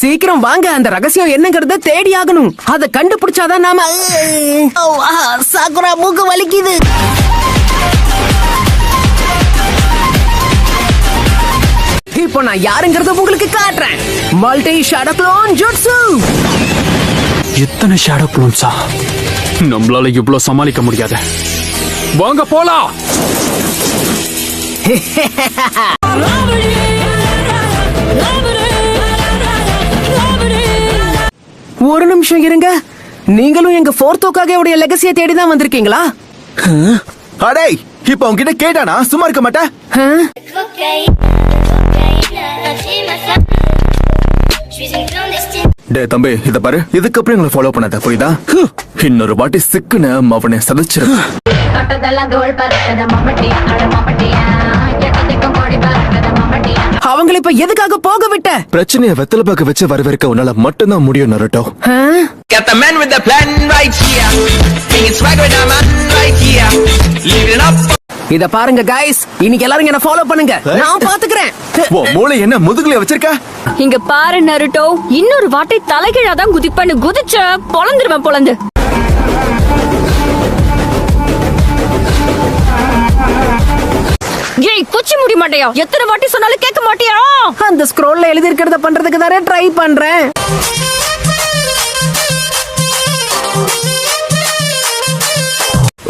சீக்கிரம் வாங்க, அந்த ரகசியம் என்னங்கறத தேடி ஆகணும். அத கண்டுபிடிச்சாதான் நாம. சாக்குரா மூக்கு வலிக்குது. இப்போ நான் யாருங்கறத உங்களுக்கு காட்டுறேன். Multi shadow clone jutsu. எத்தனை ஷேடோ க்ளோன்ஸா? நம்மளால இவ்வளவு சமாளிக்க முடியாது. வாங்க போலாம். ஒரு நிமிஷம் இருங்க. நீங்களும் எங்க ஃபோர்த்தோக்காக உடைய லெகசியை தேடி தான் வந்திருக்கீங்களா? அடே, இப்ப உன்கிட்ட கேட்டானா சும்மா இருக்க மாட்டேன். டே தம்பி, இத பாரு, இதுக்கப்புறம் எங்களை ஃபாலோ பண்ணாத, புரியுதா? இன்னொரு வாட்டி சிக்குன்னு அவனை சதைச்சிரு. அவங்களை இப்ப எதுக்காக போக விட்ட? பிரச்சனையை வெத்தலை பாக்க வச்சு வரவேற்க உன்னால மட்டும்தான் முடியும் Naruto. Got the man with the plan right here. Bringing swag with the man right here. Living up. இத பாருங்க கைஸ், இன்னைக்கு எல்லாரும் என்ன ஃபாலோ பண்ணுங்க, நான் பாத்துக்கிறேன். ஓ மூளை என்ன முதுகுல வச்சிருக்க? இங்க பாரு நருட்டோ, இன்னொரு வாட்டி தலைகீழா தான் குதிப்பேன்னு குதிச்ச பொளந்துருவேன் பொளந்து. ஏய் குச்சி முடி மாட்டியா? எத்தனை வாட்டி சொன்னாலும் கேட்க மாட்டியா? அந்த ஸ்க்ரோல்ல எழுதி இருக்கிறத பண்றதுக்கு தானே ட்ரை பண்றேன்.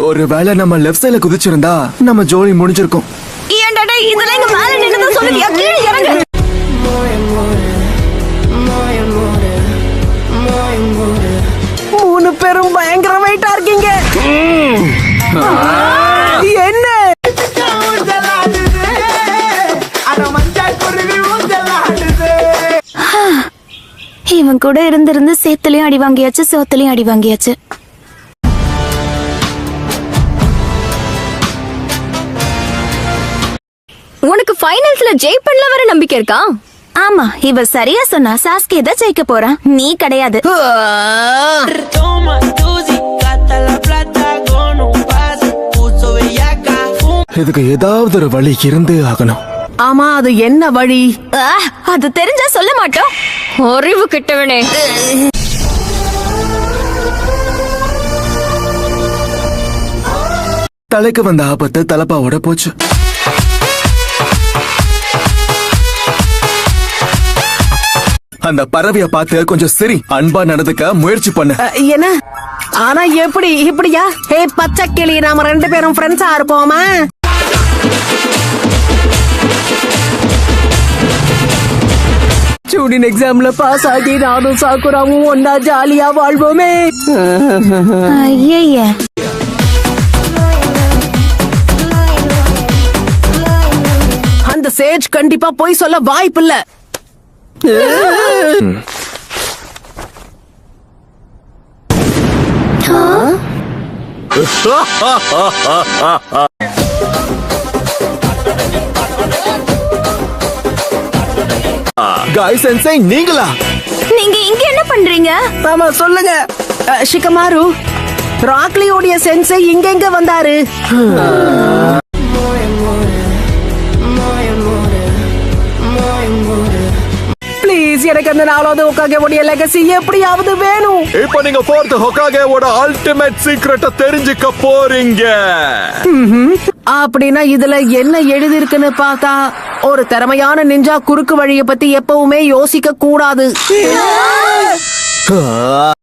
ஒருவேளை நம்ம லெஃப்ட் சைடுல குதிச்சிருந்தா நம்ம ஜோலி முடிஞ்சிருக்கும். ஏன்டா டேய், இதெல்லாம் இங்க மேல நின்னு சொல்லுவியா? கீழ இறங்கு. மூணு பேரும் பயங்கர வெயிட்டா இருக்கீங்க. என்ன இவன் கூட இருந்து சேத்துலயும் அடி வாங்கியாச்சு, சோத்துலயும் அடி வாங்கியாச்சு. உனக்கு ஃபைனல்ஸ்ல ஜெயிப்பன்ல வர நம்பிக்கை இருக்கா? ஆமா, இவ சரியா சொன்னா சாஸ்கே தான் ஜெயிக்க போறான், நீ கிடையாது. இதுக்கு ஏதாவது ஒரு வழி இருந்தே ஆகணும். ஆமா, அது என்ன வழி? அது தெரிஞ்சா சொல்ல மாட்டோம். அறிவு கிட்டவனே. தலைக்கு வந்த ஆபத்து தலப்பாவோட போச்சு. அந்த பறவைய பார்த்து கொஞ்சம் சரி அன்பா நடந்துக்க முயற்சி பண்ண. என்ன? ஆனா எப்படி இப்படியா? ஹே பச்சை கிளி, நாம ரெண்டு பேரும் ஃப்ரெண்ட்ஸா இருப்போமா? ஸ்டூடெண்ட் எக்ஸாம்ல பாஸ் ஆகி நானும் சாக்குராவும் ஒன்னா ஜாலியா வாழ்வோமே. ஐயே, அந்த சேஜ் கண்டிப்பா போய் சொல்ல வாய்ப்பில்ல. காய் சென்சை, நீங்களா? நீங்க இங்க என்ன பண்றீங்க? ஆமா சொல்லுங்க. ஷிகமாரு, ராக்லியோடைய சென்சை இங்க எங்க வந்தாரு? ப்ளீஸ், எனக்கு அந்த நாலாவது ஹோகாகேவோட லெகசி எப்படியாவது வேணும். இப்போ நீங்க ஃபோர்த் ஹோகாகேவோட அல்டிமேட் சீக்ரெட்ட தெரிஞ்சுக்க போறீங்க. அப்படின்னா இதுல என்ன எழுதி இருக்குன்னு பார்த்தா, ஒரு திறமையான நிஞ்சா குறுக்கு வழியை பத்தி எப்பவுமே யோசிக்க கூடாது.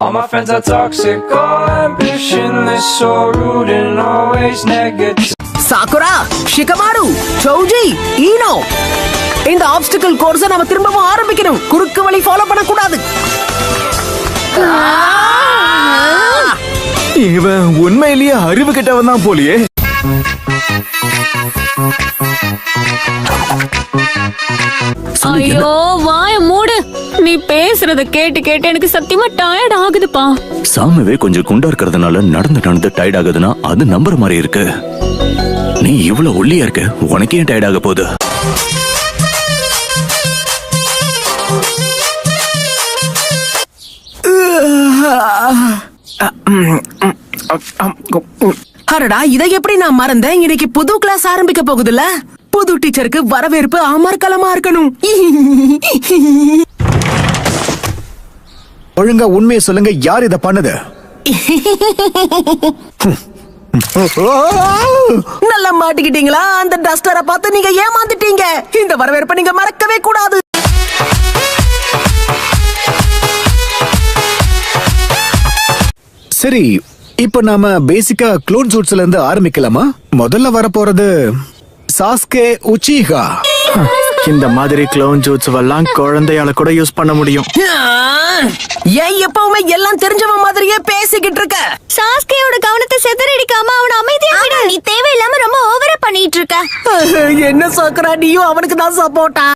All my friends are toxic, all ambitionless, so rude and always negative. Sakura, Shikamaru, Sowji, Eno, இந்த ஆப்ஸ்டிக்கல் கோர்ஸை நாம திரும்பவும் ஆரம்பிக்கணும். குறுக்கு வழி ஃபாலோ பண்ணக்கூடாது. இவன் உண்மையிலேயே அறிவு கிட்டவன் தான் போலியே. ஐயோ வாய மூடு. நீ பேசுறத கேட்டு கேட்டு எனக்கு சத்தியமா டயர்ட் ஆகுதுப்பா. சாமவே கொஞ்சம் குண்டா இருக்கிறதுனால நடந்து டயர்ட் ஆகுதுன்னா அது நம்புற மாதிரி இருக்கு. நீ இவ்வளவு ஒல்லியா இருக்க, உனக்கே டயர்ட் ஆக போகுது. அரடா, இதை எப்படி நான் மறந்தேன்? இன்னைக்கு புது கிளாஸ் ஆரம்பிக்க போகுதுல்ல. புது டீச்சருக்கு வரவேற்பு அமர்க்கலமா இருக்கணும். ஒழுங்கா உண்மையை சொல்லுங்க, யார் இத பண்ணது? நல்லா மாட்டிக்கிட்டீங்களா? அந்த டஸ்டரை பார்த்து நீங்க ஏமாந்துட்டீங்க. இந்த வரவேற்பை நீங்க மறக்கவே கூடாது. சரி, இப்ப நாம பேசிக்கா க்ளோன் சூட்ஸ்ல இருந்து ஆரம்பிக்கலாமா? முதல்ல வரப்போறது சாஸ்கே உச்சிஹா. இந்த மாதிரி க்ளோன் ஜூட்ஸ் எல்லாம் குழந்தையால கூட யூஸ் பண்ண முடியும். ஏன் எப்பவுமே எல்லாம் தெரிஞ்சவன் மாதிரியே பேசிக்கிட்டு இருக்க? சாஸ்கேயோட கவனத்தை சிதறடிக்காம அவன அமைதியா விடு. நீ தேவையில்லாம ரொம்ப ஓவரா பண்ணிட்டு இருக்க. என்ன சோக்கரா, நீயும் அவனுக்கு தான் சப்போர்ட்டா?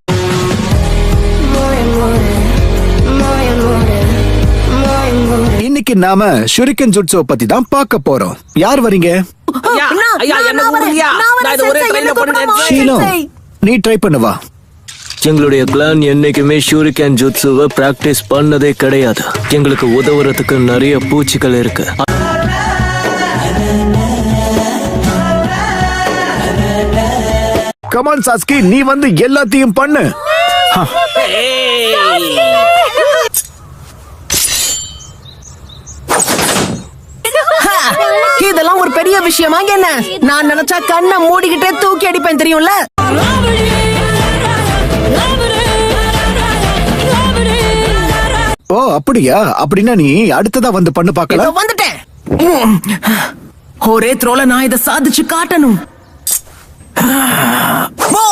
இன்னைக்கு நாம ஷுரிக்கன் ஜுட்ஸோ பத்தி தான் பார்க்க போறோம். யார் வரீங்க? ஷீனோ, நீ ட்ரை பண்ணுவா. எங்களுடைய பிளான் என்னைக்குமே ஷூரிகன் ஜுட்சுவை பிராக்டிஸ் பண்ணதே கிடையாது. எங்களுக்கு உதவுறதுக்கு நிறைய பூச்சிகள் இருக்கு. கமான் சாஸ்கி, நீ வந்து எல்லாத்தையும் பண்ணு. இதெல்லாம் ஒரு பெரிய விஷயமா என்ன? நான் நினைச்சா கண்ணை மூடிக்கிட்டே தூக்கி அடிப்பேன், தெரியும்ல? ஓ அப்படியா? அப்படின்னா நீ அடுத்ததா வந்து பண்ணு இதோ பார்க்கலாம். வந்துட்டேன். ஒரே த்ரோல நான் இதை சாதிச்சு காட்டணும். ஓ!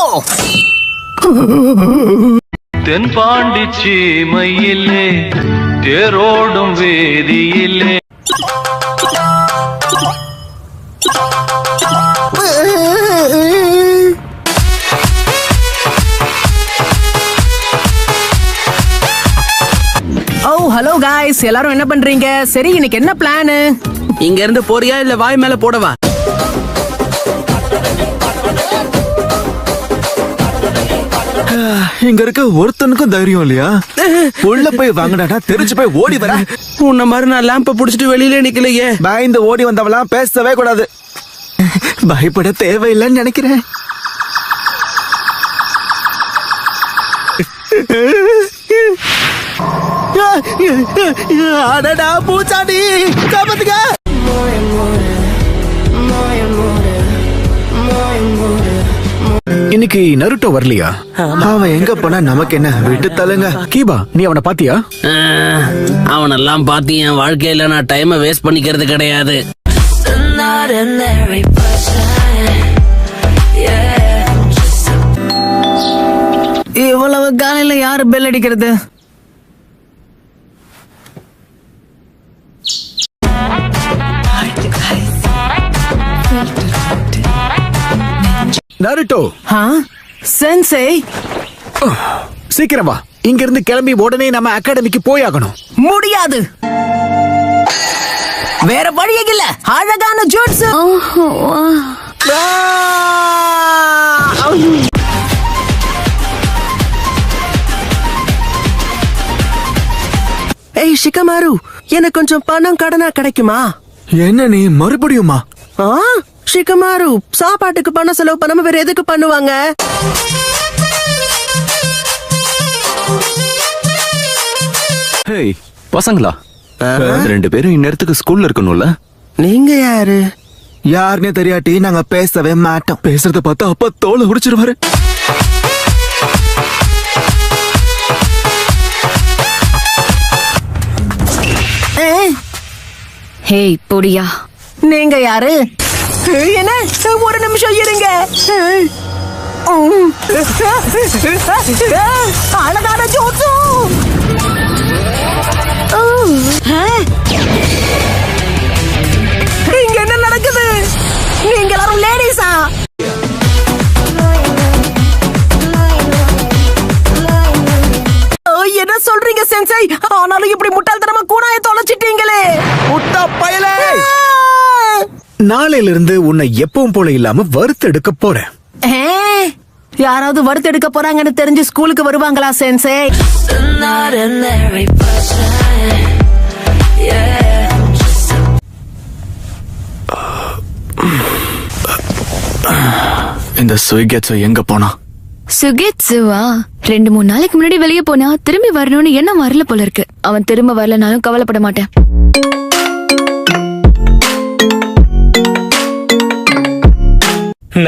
தென்பாண்டி சீமையிலே தேரோடும் வேதியிலே ஓ ஹலோ காய்ஸ், எல்லாரும் என்ன பண்றீங்க? சரி, இன்னைக்கு என்ன பிளான்? இங்க இருந்து போறியா இல்ல வாய் மேல போடவா? இங்க இருக்க ஒருத்தனுக்கும் தைரியம் இல்லையா? உள்ள போய் வாங்கினா தெரிஞ்சு போய் ஓடி வர. உன்ன மாதிரி நான் லேம்ப புடிச்சிட்டு வெளியில நிக்கலையே. பயந்து ஓடி வந்தவெல்லாம் பேசவே கூடாது. பயப்பட தேவையில்லைன்னு நினைக்கிறேன். அடடா பூச்சாண்டி, காப்பாத்துங்க. இன்னைக்கு நருட்டோ வரலையா? அவன் எங்க போனா நமக்கு என்ன, விட்டு தள்ளுங்க. கீபா, நீ அவனை பாத்தியா? அவனெல்லாம் பார்த்து என் வாழ்க்கையில நான் டைமை வேஸ்ட் பண்ணிக்கிறது கிடையாது. இவ்வளவு காலையில யாரு பெல் அடிக்கிறது? நருட்டோ, சென்சே, சீக்கிரம் வா. இங்க இருந்து கிளம்பி உடனே நம்ம அகாடமிக்கு போயாகணும். முடியாது. வேற வழியே இல்ல. அழகான ஜூட்ஸ். ஏய் ஷிகமாரு, எனக்கு கொஞ்சம் பணம் கடனா கிடைக்குமா? என்ன நீ மறுபடியுமா? ஷிகமாரு, சாப்பாட்டுக்கு பணம் செலவு பண்ணாம வேற எதுக்கு பண்ணுவாங்க? ஹேய் பசங்களா, ரெண்டு பேரும் இந்நேரத்துக்கு ஸ்கூல்ல இருக்கணும்ல? நீங்க யாரு? யாருன்னே தெரியாட்டி நாங்க பேசவே மாட்டோம். பேசுறத பார்த்தா அப்பா தோலை உரிச்சிருவாரு. ஹேய் பொடியா, நீங்க யாரு? என்ன, ஒரு நிமிஷம் இருங்க. அழகான ஜோட்ஸு. இங்க என்ன நடக்குது? நீங்க எல்லாரும் லேடிஸா? என்ன சொல்றீங்க சென்சை? ஆனாலும் இப்படி முட்டாள்தனமா கூடாய தொலைச்சிட்டீங்களே. முட்டா பயலே! நாளையில இருந்து உன்னை எப்பவும் போல இல்லாம வறுத்தெடுக்க போறேன். யாராவது வறுத்தெடுக்க போறாங்கன்னு தெரிஞ்சு ஸ்கூலுக்கு வருவாங்களா சென்சே? இந்த சுகேட்சோ எங்க போனா? சுகேட்சுவா 2-3 நாளைக்கு முன்னாடி வெளியே போனா திரும்பி வரணும்னு எண்ணம் வரல போல இருக்கு. அவன் திரும்ப வரலனாலும் கவலைப்பட மாட்டேன்.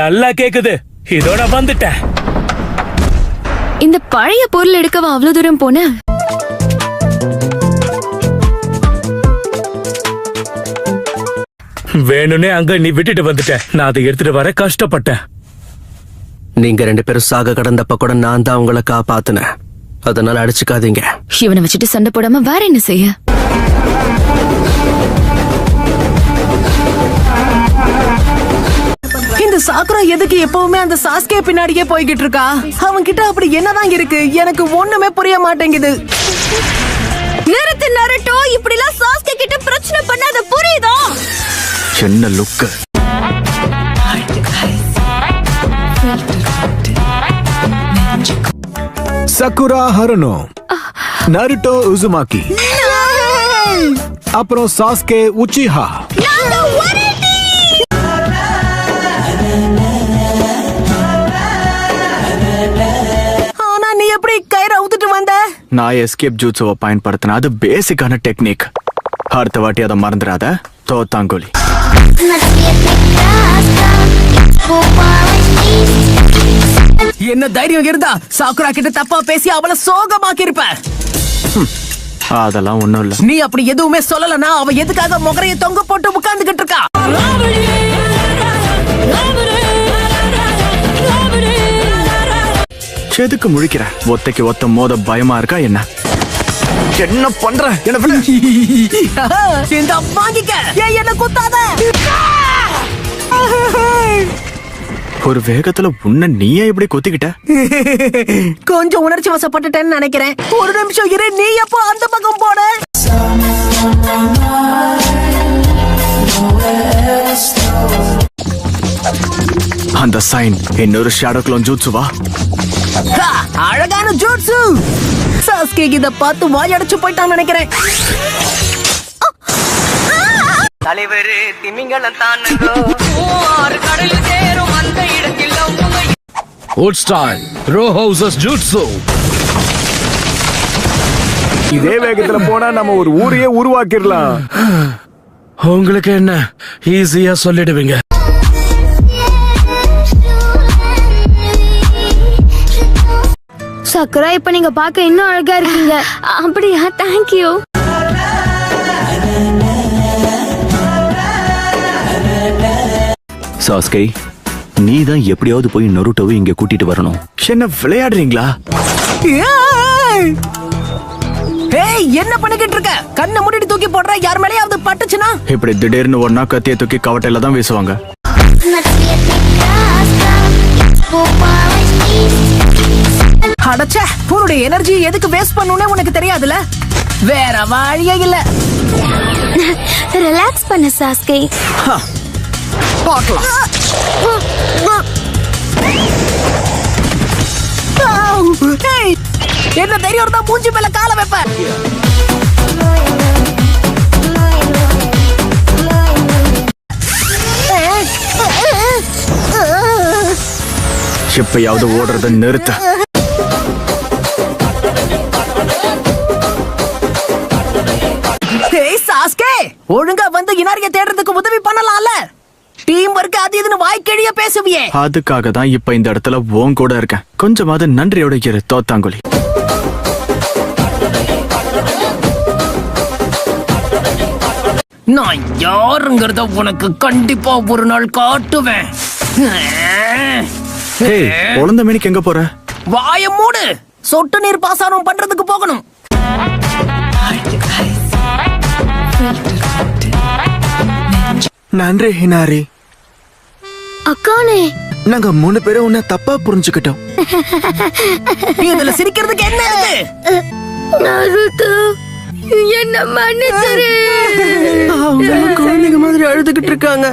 நல்லா கேக்குது. இதோட வந்துட்டேன். இந்த பழைய பொருள் எடுக்கவா அவ்வளவு தூரம் போன? வேணும்னே அங்க நீ விட்டுட்டு வந்துட்ட. நான் அதை எடுத்துட்டு வர கஷ்டப்பட்டேன். நீங்க 2 பேரும் சாக கடந்தப்ப கூட நான் தான் உங்களை காப்பாத்தினேன். அதனால அடிச்சுக்காதீங்க. இவனை வச்சுட்டு சண்டை போடாம வேற என்ன செய்ய? இந்த சாக்குரா எதுக்கு எப்பவுமே அந்த சாஸ்கே பின்னாடியே போய்கிட்டு இருக்கா? அவன் கிட்ட அப்படி என்னதான் இருக்கு? எனக்கு ஒண்ணுமே புரிய மாட்டேங்குது. நிறுத்து நருட்டோ, இப்படிலாம் சாஸ்கே கிட்ட பிரச்சனை பண்ணாத, புரியுதா? என்ன லுக்கு. சக்குரா ஹருனோ, நருட்டோ உசுமாக்கி, அப்புறம் சாஸ்கே உச்சிஹா. ஆனா நீ எப்படி கயிறு அவுத்துட்டு வந்த? நான் எஸ்கேப் ஜூட்ஸுவை பயன்படுத்தின. அது பேசிக்கான டெக்னிக். அடுத்த வாட்டி அதை மறந்துடாத. தோத்தாங்கோலி. என்ன தைரியம் இருந்தா சாக்குரா கிட்ட தப்பா பேசி அவளை சோகமாக்கி இருப்ப. அதெல்லாம் ஒண்ணும் இல்ல. நீ அப்படி எதுவுமே சொல்லலனா அவ எதுக்காக முகரைய தொங்க போட்டு உட்கார்ந்துகிட்டு இருக்கா? எதுக்கு முழிக்கிற? ஒத்தைக்கு ஒத்த மோத பயமா இருக்கா என்ன? என்ன பண்ற? என்ன இந்த வாங்கிக்க. ஏன் என்ன குத்தாத? ஒரு வேகத்துல உன்ன நீயே இப்படி கொத்திக்கிட்ட? கொஞ்சம் உணர்ச்சி வசப்பட்டுட்டேன்னு நினைக்கிறேன். ஒரு நிமிஷம் இரு. நீ எப்போ அந்த பக்கம் போன? அந்த சைன் இன்னொரு ஷேடோ க்ளோன் ஜூட்ஸுவா? அழகான ஜூட்ஸு. சாஸ்கே இத பார்த்து வாயடைச்சு போயிட்டான்னு நினைக்கிறேன். தலைவரு திமிங்கலம் தானுங்கோ, ஆறு கடலில் சேரும் அந்த இடத்தில் Old style, row houses jutsu. இதே வேகத்துல போனா நம்ம ஒரு ஊரையே உருவாக்கிடலாம். உங்களுக்கு என்ன ஈஸியா சொல்லிடுவீங்க. சக்குரா, இப்ப நீங்க பார்க்க இன்னும் அழகா இருக்கீங்க. அப்படியா? தேங்க்யூ. சாஸ்கே, நீ தான் எப்படியாவது போய் நருட்டோவை இங்க கூட்டிட்டு வரணும். என்ன விளையாடுறீங்களா? ஏய், என்ன பண்ணிக்கிட்டு இருக்க? கண்ணை மூடிட்டு தூக்கி போடுற. யார் மேலயாவது பட்டுச்சுனா? இப்படி திடீர்னு ஒன்னா கத்திய தூக்கி கவட்டையில தான் வீசுவாங்க. அடச்சே, உன்னுடைய எனர்ஜி எதுக்கு வேஸ்ட் பண்ணனும்னே உனக்கு தெரியாதுல? வேற வழியே இல்ல. ரிலாக்ஸ் பண்ணு சாஸ்கே. பார்க்கலாம். ஏய், என்ன தைரியம் இருந்தா மூஞ்சி மேல கால வைப்ப? எப்பயாவது ஓடுறத நிறுத்த. ஏய் சாஸ்கே, ஒழுங்கா வந்து இனாரிய தேடுறதுக்கு உதவி பண்ணலாம்ல? டீம் ஒர்க் அது இதுன்னு வாய்க்கிழிய பேசுவியே. அதுக்காக தான் இப்ப இந்த இடத்துல உன் கூட இருக்கேன். கொஞ்சமாவது நன்றியோட இரு தோத்தாங்குழி. நான் யாருங்கிறத உனக்கு கண்டிப்பா ஒரு நாள் காட்டுவேன். ஏய், குழந்தை மணிக்கு எங்க போற? வாய மூடு. சொட்டு நீர் பாசனம் பண்றதுக்கு போகணும். நன்றி ஹினாரி. அக்கானே, நாங்க 3 பேரும் உன்னை தப்பா புரிஞ்சுக்கிட்டோம். இதுல சிரிக்கிறதுக்கு என்ன இருக்கு? நருட்டோ, என்ன மன்னிச்சிரு. குழந்தைங்க மாதிரி அழுதுகிட்டு இருக்காங்க.